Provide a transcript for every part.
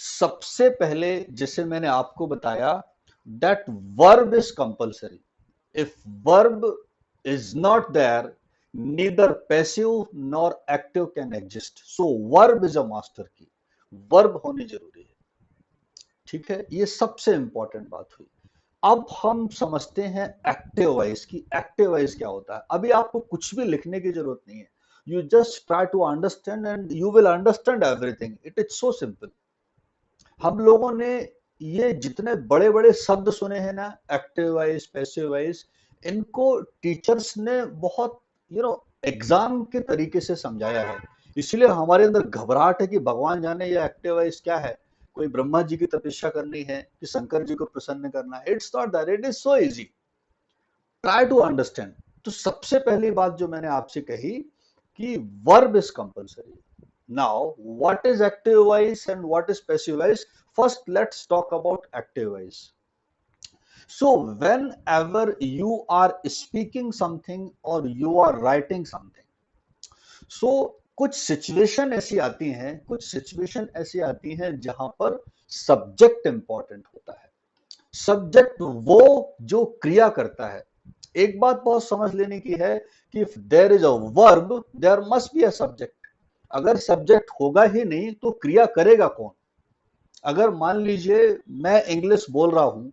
सबसे पहले जैसे मैंने आपको बताया, that verb is compulsory. If verb is not there, neither passive nor active can exist. So verb is a master key. Verb होनी जरूरी है. ठीक है, ये सबसे इंपॉर्टेंट बात हुई. अब हम समझते हैं एक्टिव वॉइस की. एक्टिव वॉइस क्या होता है? अभी आपको कुछ भी लिखने की जरूरत नहीं है. You just try to understand and you will understand everything. It is so simple. हम लोगों ने ये जितने बड़े बड़े शब्द सुने हैं ना, एक्टिव वॉइस, पैसिव वॉइस, इनको टीचर्स ने बहुत एग्जाम के तरीके से समझाया है. इसलिए हमारे अंदर घबराहट है कि भगवान जाने ये एक्टिव वॉइस क्या है. कोई ब्रह्मा जी की तपस्या करनी है कि शंकर जी को प्रसन्न करना है. It's not that. It is so easy. Try to understand. तो सबसे पहली बात जो मैंने आपसे कही कि verb is compulsory. Now what is active voice and what is passive voice? First let's talk about active voice. So whenever you are speaking something or you are writing something, so कुछ situation ऐसी आती हैं, कुछ situation ऐसी आती हैं जहां पर सब्जेक्ट इंपॉर्टेंट होता है. सब्जेक्ट वो जो क्रिया करता है. एक बात बहुत समझ लेने की है कि if there is a verb, there must be a subject. अगर सब्जेक्ट होगा ही नहीं तो क्रिया करेगा कौन? अगर मान लीजिए मैं इंग्लिश बोल रहा हूं,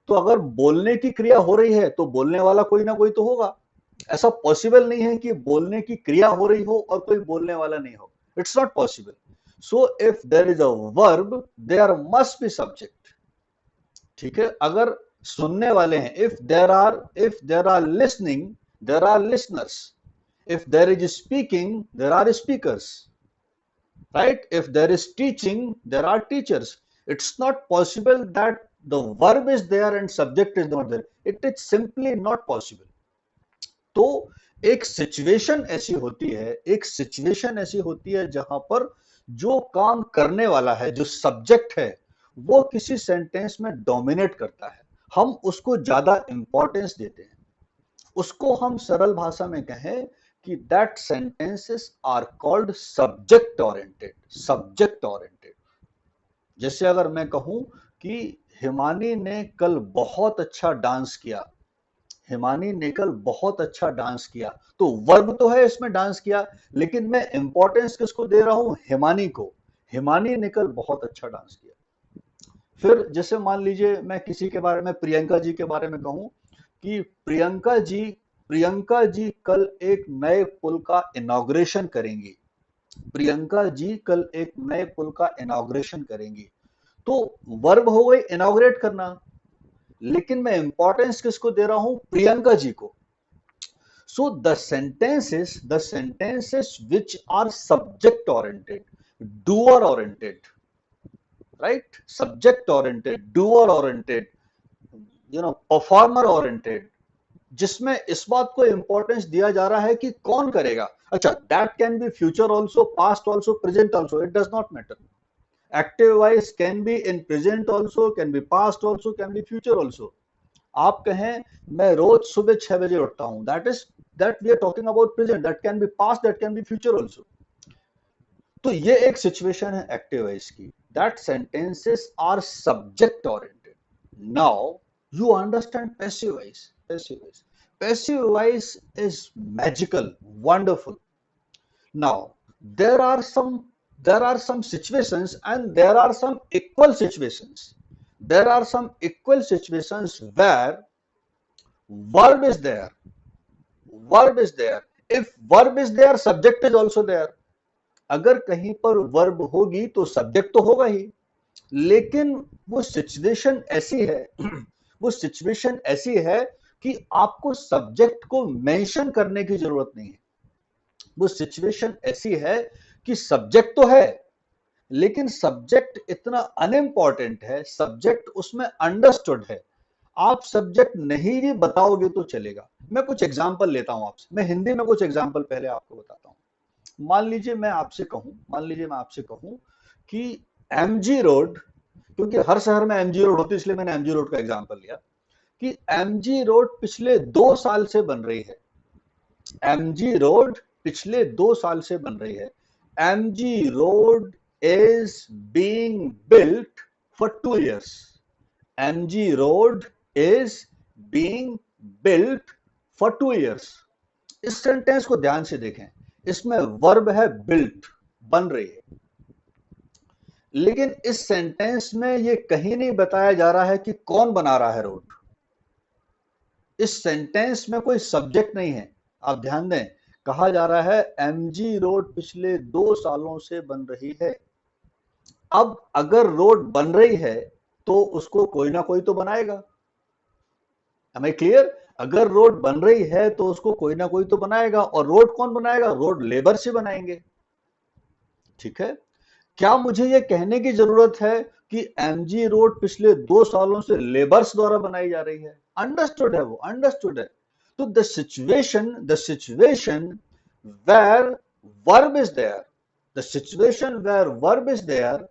तो अगर बोलने की क्रिया हो रही है तो बोलने वाला कोई ना कोई तो होगा. ऐसा पॉसिबल नहीं है कि बोलने की क्रिया हो रही हो और कोई बोलने वाला नहीं हो. It's not possible. So if there is a verb, there must be subject. ठीक है, अगर सुनने वाले हैं, if there are listening, there are listeners. If there is speaking, there are speakers. Right? If there is teaching, there are teachers. It's not possible that the verb is there and subject is not there. It is simply not possible. तो एक situation ऐसी होती है, एक situation ऐसी होती है जहां पर जो काम करने वाला है, जो सब्जेक्ट है, वो किसी सेंटेंस में डोमिनेट करता है. हम उसको ज्यादा इंपॉर्टेंस देते हैं. उसको हम सरल भाषा में कहें कि that sentences are called subject oriented. Subject oriented. जैसे अगर मैं कहूं कि हिमानी ने कल बहुत अच्छा डांस किया. हिमानी ने कल बहुत अच्छा डांस किया, तो वर्ब तो है इसमें डांस किया, लेकिन मैं इंपॉर्टेंस किसको दे रहा हूं? हिमानी को. हिमानी ने कल बहुत अच्छा डांस किया. फिर जैसे मान लीजिए मैं किसी के बारे में, प्रियंका जी के बारे में कहूं कि प्रियंका जी कल एक नए पुल का इनॉग्रेशन करेंगी. प्रियंका जी कल एक नए पुल का इनॉग्रेशन करेंगी. तो वर्ब हो गई इनॉग्रेट करना, लेकिन मैं इंपॉर्टेंस किसको दे रहा हूं? प्रियंका जी को. So the sentences which are subject oriented, doer oriented, right, subject oriented, doer oriented, performer oriented, जिसमें इस बात को इंपॉर्टेंस दिया जा रहा है कि कौन करेगा. अच्छा, that can be future also, past also, present also. It does not matter. Active voice can be in present also, can be past also, can be future also. आप कहें मैं रोज सुबह 6 बजे उठता हूं, that we are talking about present. That can be past, that can be future also. तो ये एक सिचुएशन है एक्टिव वॉइस की. That sentences are subject oriented. Now you understand passive voice. Passive voice is magical, wonderful. Now there are some situations, and there are some equal situations. There are some equal situations where verb is there. Verb is there. If verb is there, subject is also there. अगर कहीं पर verb होगी तो subject तो होगा ही, लेकिन वो situation ऐसी है वो सिचुएशन ऐसी है कि आपको सब्जेक्ट को मेंशन करने की जरूरत नहीं है. वो सिचुएशन ऐसी है कि सब्जेक्ट तो है, लेकिन सब्जेक्ट इतना अनइम्पॉर्टेंट है, सब्जेक्ट उसमें अंडरस्टूड है. आप सब्जेक्ट नहीं भी बताओगे तो चलेगा. मैं कुछ एग्जांपल लेता हूं आपसे. मैं हिंदी में कुछ एग्जांपल पहले आपको बताता हूं. मान लीजिए मैं आपसे कहूं कि एमजी रोड, क्योंकि हर शहर में एमजी रोड होती है इसलिए मैंने एमजी रोड का एग्जांपल लिया, कि एमजी रोड पिछले 2 साल से बन रही है. एमजी रोड पिछले 2 साल से बन रही है. MG road is being built for 2 years. MG Road is being built for 2 years. इस सेंटेंस को ध्यान से देखें, इसमें वर्ब है built, बन रही है, लेकिन इस सेंटेंस में ये कहीं नहीं बताया जा रहा है कि कौन बना रहा है रोड। इस सेंटेंस में कोई सब्जेक्ट नहीं है। आप ध्यान दें, कहा जा रहा है एमजी रोड पिछले 2 सालों से बन रही है। अब अगर रोड बन रही है तो उसको कोई ना कोई तो बनाएगा। Am I clear? अगर रोड बन रही है तो उसको कोई ना कोई तो बनाएगा, और रोड कौन बनाएगा? रोड लेबर से बनाएंगे। ठीक है, क्या मुझे ये कहने की जरूरत है कि एमजी रोड पिछले 2 सालों से लेबर्स द्वारा बनाई जा रही है? अंडरस्टूड है, वो अंडरस्टूड है। तो the situation where verb is there, the situation where verb is there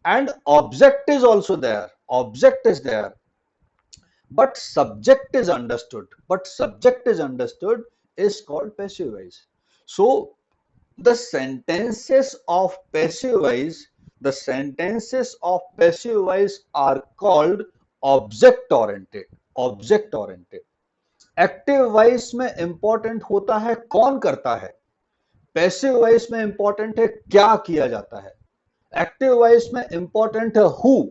and object is also there, object is there, but subject is understood is called passive voice. So the sentences of passive voice are called object oriented. Active voice में important होता है कौन करता है, passive voice में important है क्या किया जाता है। एक्टिव वॉइस में इंपॉर्टेंट है हु,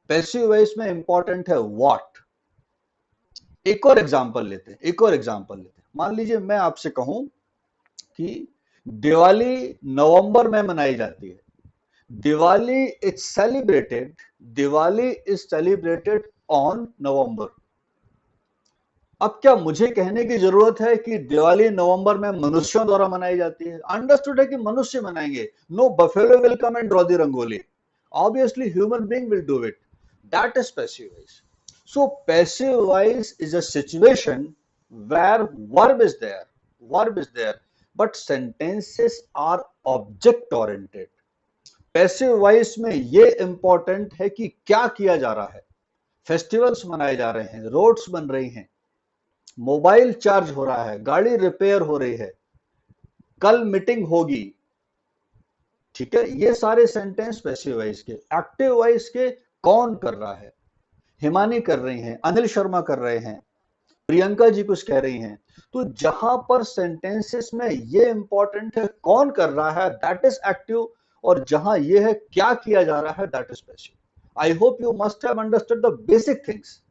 पैसिव वॉइस में इंपॉर्टेंट है व्हाट। एक और एग्जांपल लेते हैं, मान लीजिए मैं आपसे कहूं कि दिवाली नवंबर में मनाई जाती है। Diwali is celebrated on November. अब क्या मुझे कहने की जरूरत है कि दिवाली नवंबर में मनुष्यों द्वारा मनाई जाती है? अंडरस्टूड है कि मनुष्य मनाएंगे। No buffalo will come and draw the rangoli, obviously human being will do it. That is passive voice. So passive voice is a situation where verb is there but sentences are object oriented. Passive voice में ये important है कि क्या किया जा रहा है। Festivals मनाए जा रहे हैं, रोड्स बन रही हैं, मोबाइल चार्ज हो रहा है, गाड़ी रिपेयर हो रही है, कल मीटिंग होगी। ठीक है, ये सारे सेंटेंस पैसिव वॉइस के। एक्टिव वॉइस के कौन कर रहा है? हिमानी कर रही हैं, अनिल शर्मा कर रहे हैं, प्रियंका जी कुछ कह रही हैं। तो जहां पर सेंटेंसेस में ये इंपॉर्टेंट है कौन कर रहा है, दैट इज एक्टिव, और जहां ये है क्या किया जा रहा है, that is passive. I hope you must have understood the basic things.